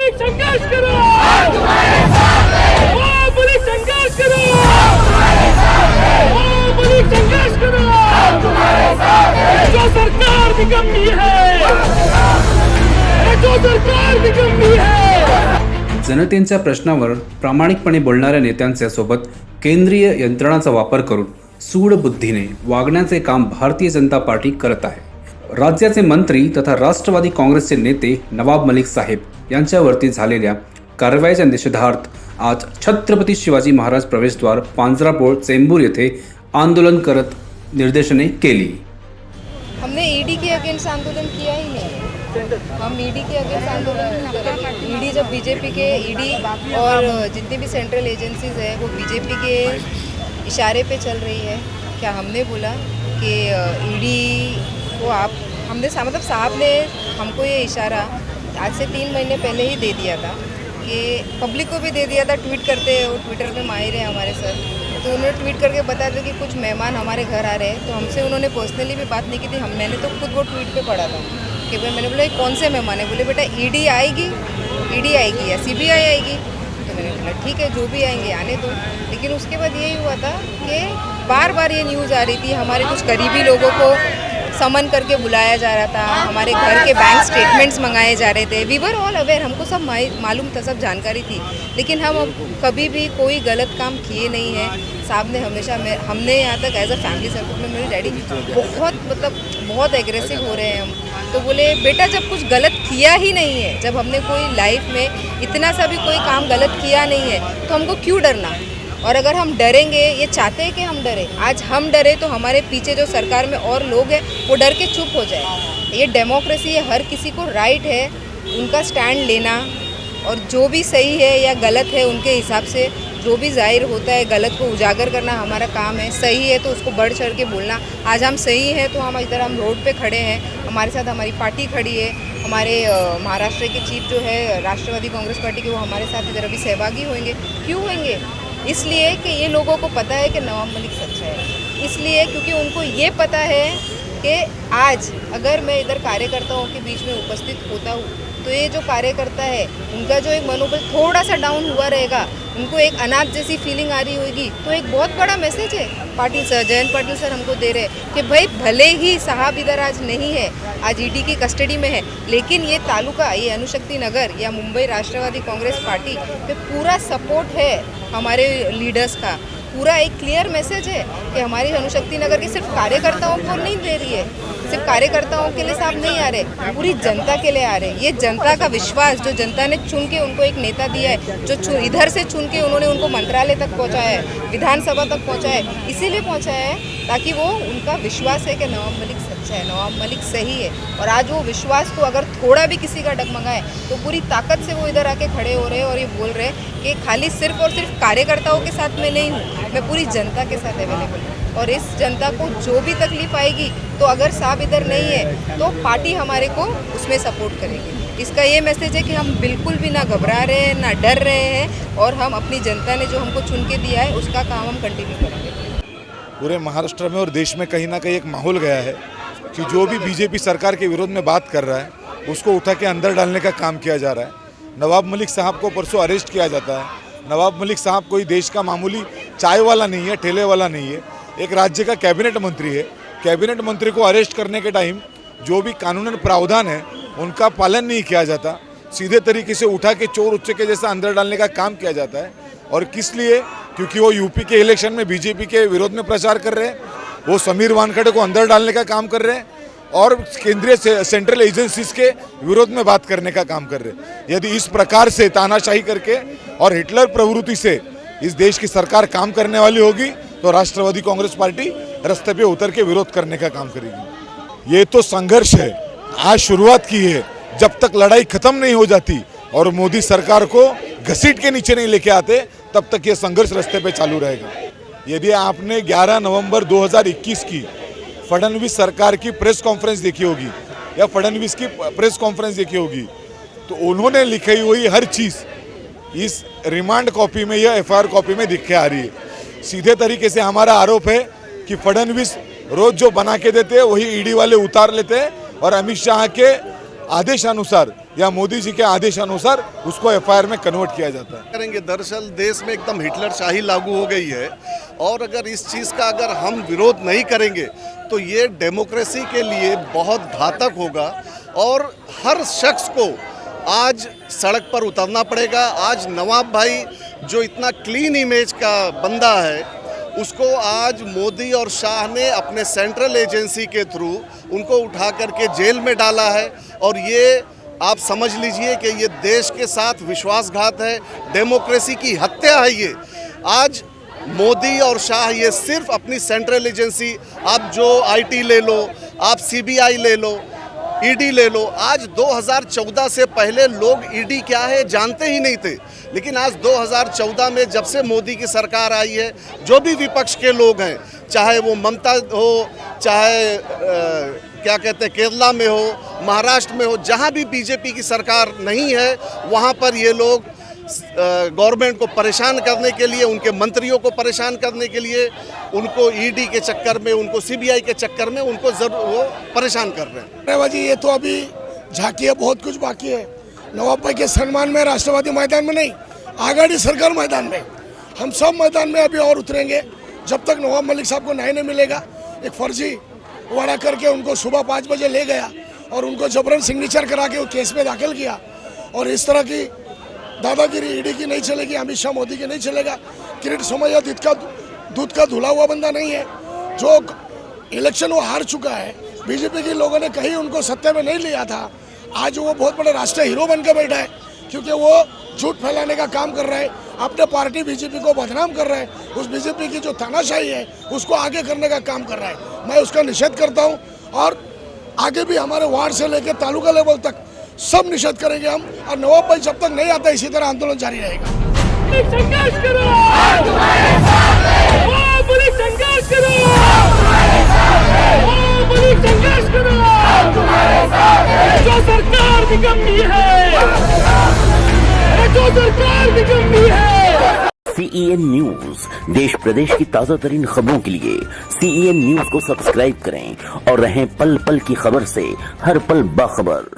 महापुलिस संघर्ष करो, महापुलिस संघर्ष करो, महापुलिस संघर्ष करो। जो सरकार निकम्मी है, जो सरकार निकम्मी है। जनतेच्या प्रश्नावर प्रामाणिकपणे बोलणाऱ्या नेत्यांच्या सोबत केंद्रीय यंत्रणांचा वापर करून सूड बुद्धीने वागण्याचे काम भारतीय जनता पार्टी करत आहे। राज्याचे मंत्री तथा राष्ट्रवादी काँग्रेसचे नेते नवाब मलिक साहेब यांच्यावरती झालेल्या कारवाईच्या निषेधार्थ आज छत्रपती शिवाजी महाराज प्रवेशद्वार पांजरापोळ चेंबूर येथे आंदोलन करत निर्देशने केली। हमने ईडी के अगेंस्ट आंदोलन किया ही नहीं। हम ईडी के अगेंस्ट आंदोलन नहीं करेंगे। ईडी जब बीजेपी के ईडी और जितनी भी सेंट्रल एजेंसीज है वो बीजेपी के इशारे पे चल रही है। क्या हमने बोला कि ईडी को आप हमने मतलब साहब ने हमको ये इशारा आज से 3 महीने पहले ही दे दिया था कि पब्लिक को भी दे दिया था। ट्वीट करते वो ट्विटर पे माहिर है हमारे सर, तो उन्होंने ट्वीट करके बताया था कि कुछ मेहमान हमारे घर आ रहे हैं। तो हमसे उन्होंने पर्सनली भी बात नहीं की थी। मैंने तो खुद वो ट्वीट पे पढ़ा था कि भाई मैंने बोला कौन से मेहमान है, बोले बेटा ईडी आएगी या सीबीआई आएगी। तो मैंने बोला ठीक है जो भी आएंगे आने दो। लेकिन उसके बाद यही हुआ था कि बार बार ये न्यूज़ आ रही थी, हमारे कुछ करीबी लोगों को समन करके बुलाया जा रहा था, हमारे घर के बैंक स्टेटमेंट्स मंगाए जा रहे थे। वी वर ऑल अवेयर, हमको सब मालूम था, सब जानकारी थी। लेकिन हम कभी भी कोई गलत काम किए नहीं है। साहब ने हमेशा हमने यहाँ तक एज अ फैमिली सर्कल में मेरे डैडी बहुत एग्रेसिव हो रहे हैं हम। तो बोले बेटा जब कुछ गलत किया ही नहीं है, जब हमने कोई लाइफ में इतना सा भी कोई काम गलत किया नहीं है तो हमको क्यों डरना। और अगर हम डरेंगे, ये चाहते हैं कि हम डरें, आज हम डरे तो हमारे पीछे जो सरकार में और लोग हैं वो डर के चुप हो जाए। ये डेमोक्रेसी है, हर किसी को राइट है उनका स्टैंड लेना, और जो भी सही है या गलत है उनके हिसाब से जो भी जाहिर होता है गलत को उजागर करना हमारा काम है। सही है तो उसको बढ़ चढ़ के बोलना। आज हम सही है तो हम इधर हम रोड पे खड़े हैं, हमारे साथ हमारी पार्टी खड़ी है। हमारे महाराष्ट्र के चीफ जो है राष्ट्रवादी कांग्रेस पार्टी के, वो हमारे साथ इधर अभी सहभागी होंगे। क्यों होंगे? इसलिए कि ये लोगों को पता है कि नवाब मलिक सच्चा है। इसलिए क्योंकि उनको ये पता है कि आज अगर मैं इधर कार्यकर्ताओं के बीच में उपस्थित होता हूँ तो ये जो कार्यकर्ता है उनका जो एक मनोबल थोड़ा सा डाउन हुआ रहेगा, उनको एक अनाथ जैसी फीलिंग आ रही होगी। तो एक बहुत बड़ा मैसेज है पाटिल सर, जयंत पाटिल सर हमको दे रहे हैं कि भाई भले ही साहब इधर आज नहीं है, आज ईडी की कस्टडी में है, लेकिन ये तालुका, ये अनुशक्ति नगर या मुंबई राष्ट्रवादी कांग्रेस पार्टी पे पूरा सपोर्ट है हमारे लीडर्स का। पूरा एक क्लियर मैसेज है कि हमारी अनुशक्ति नगर की सिर्फ कार्यकर्ताओं को नहीं दे रही है, सिर्फ कार्यकर्ताओं के लिए साहब नहीं आ रहे, पूरी जनता के लिए आ रहे। ये जनता का विश्वास, जो जनता ने चुन के उनको एक नेता दिया है, जो इधर से चुन के उन्होंने उनको मंत्रालय तक पहुंचाया है, विधानसभा तक पहुंचाया है, इसीलिए पहुंचाया है ताकि वो उनका विश्वास है कि नवाब मलिक सच्चा है, नवाब मलिक सही है। और आज वो विश्वास को अगर थोड़ा भी किसी का डगमगा है तो पूरी ताकत से वो इधर आके खड़े हो रहे हैं और ये बोल रहे हैं कि खाली सिर्फ और सिर्फ कार्यकर्ताओं के साथ में नहीं हूँ, मैं पूरी जनता के साथ अवेलेबल हूँ। और इस जनता को जो भी तकलीफ आएगी तो अगर साहब इधर नहीं है तो पार्टी हमारे को उसमें सपोर्ट करेगी। इसका ये मैसेज है कि हम बिल्कुल भी ना घबरा रहे हैं, ना डर रहे हैं, और हम अपनी जनता ने जो हमको चुन के दिया है उसका काम हम कंटिन्यू करेंगे। पूरे महाराष्ट्र में और देश में कहीं ना कहीं एक माहौल गया है कि जो भी बीजेपी सरकार के विरोध में बात कर रहा है उसको उठा के अंदर डालने का काम किया जा रहा है। नवाब मलिक साहब को परसों अरेस्ट किया जाता है। नवाब मलिक साहब कोई देश का मामूली चाय वाला नहीं है, ठेले वाला नहीं है, एक राज्य का कैबिनेट मंत्री है। कैबिनेट मंत्री को अरेस्ट करने के टाइम जो भी कानूनन प्रावधान है उनका पालन नहीं किया जाता, सीधे तरीके से उठा के चोर उच्चे के जैसा अंदर डालने का काम किया जाता है। और किस लिए? क्योंकि वो यूपी के इलेक्शन में बीजेपी के विरोध में प्रचार कर रहे हैं, वो समीर वानखेड़े को अंदर डालने का काम कर रहे हैं और केंद्रीय सेंट्रल एजेंसीज के विरोध में बात करने का काम कर रहे हैं। यदि इस प्रकार से तानाशाही करके और हिटलर प्रवृत्ति से इस देश की सरकार काम करने वाली होगी तो राष्ट्रवादी कांग्रेस पार्टी रास्ते पे उतर के विरोध करने का काम करेगी। ये तो संघर्ष है, आज शुरुआत की है। जब तक लड़ाई खत्म नहीं हो जाती और मोदी सरकार को घसीट के नीचे नहीं लेके आते तब तक ये संघर्ष रास्ते पे चालू रहेगा। यदि आपने 11 नवंबर 2021 की फडणवीस सरकार की प्रेस कॉन्फ्रेंस देखी होगी या फडणवीस की प्रेस कॉन्फ्रेंस देखी होगी तो उन्होंने लिखी हुई हर चीज़ इस रिमांड कॉपी में या एफआईआर कॉपी में दिख के आ रही है। सीधे तरीके से हमारा आरोप है कि फडणवीस रोज जो बना के देते हैं वही ईडी वाले उतार लेते हैं और अमित शाह के आदेशानुसार या मोदी जी के आदेशानुसार उसको एफआईआर में कन्वर्ट किया जाता है। करेंगे। दरअसल देश में एकदम हिटलर शाही लागू हो गई है और अगर इस चीज़ का अगर हम विरोध नहीं करेंगे तो ये डेमोक्रेसी के लिए बहुत घातक होगा और हर शख्स को आज सड़क पर उतरना पड़ेगा। आज नवाब भाई जो इतना क्लीन इमेज का बंदा है उसको आज मोदी और शाह ने अपने सेंट्रल एजेंसी के थ्रू उनको उठा करके जेल में डाला है और ये आप समझ लीजिए कि ये देश के साथ विश्वासघात है, डेमोक्रेसी की हत्या है ये। आज मोदी और शाह ये सिर्फ अपनी सेंट्रल एजेंसी, आप जो आईटी ले लो, आप सीबीआई ले लो, ईडी ले लो, आज 2014 से पहले लोग ईडी क्या है जानते ही नहीं थे, लेकिन आज 2014 में जब से मोदी की सरकार आई है, जो भी विपक्ष के लोग हैं, चाहे वो ममता हो, चाहे क्या कहते हैं केरला में हो, महाराष्ट्र में हो, जहां भी बीजेपी की सरकार नहीं है वहां पर ये लोग गवर्नमेंट को परेशान करने के लिए, उनके मंत्रियों को परेशान करने के लिए, उनको ईडी के चक्कर में, उनको सीबीआई के चक्कर में उनको वो परेशान कर रहे हैं। अरे जी, ये तो अभी झांकी है, बहुत कुछ बाकी है। नवाब भाई के सम्मान में राष्ट्रवादी मैदान में नहीं, आघाड़ी सरकार मैदान में, हम सब मैदान में अभी और उतरेंगे जब तक नवाब मलिक साहब को न्याय नहीं मिलेगा। एक फर्जी वाड़ा करके उनको सुबह 5 बजे ले गया और उनको जबरन सिग्नेचर करा के वो केस में दाखिल किया और इस तरह की दादागिरी ईडी की नहीं चलेगी, अमित शाह मोदी की नहीं चलेगा। किरीट सोमैया दूध का धुला हुआ बंदा नहीं है, जो इलेक्शन वो हार चुका है। बीजेपी के लोगों ने कहीं उनको सत्ता में नहीं लिया था, आज वो बहुत बड़ा राष्ट्रीय हीरो बनकर बैठा है क्योंकि वो झूठ फैलाने का काम कर रहा है, अपने पार्टी बीजेपी को बदनाम कर रहा है, उस बीजेपी की जो तानाशाही है उसको आगे करने का काम कर रहा है। मैं उसका निषेध करता हूँ और आगे भी हमारे वार्ड से लेकर तालुका लेवल तक सब निषेध करेंगे हम, और नवाब भाई जब तक नहीं आता इसी तरह आंदोलन जारी रहेगा। संघर्ष करो, संघर्ष करो, संघर्ष करो, जो सरकार निकम्मी है, जो सरकार निकम्मी है। CEN न्यूज देश प्रदेश की ताजा तरीन खबरों के लिए CEN न्यूज को सब्सक्राइब करें और रहें पल पल की खबर से हर पल बाखबर।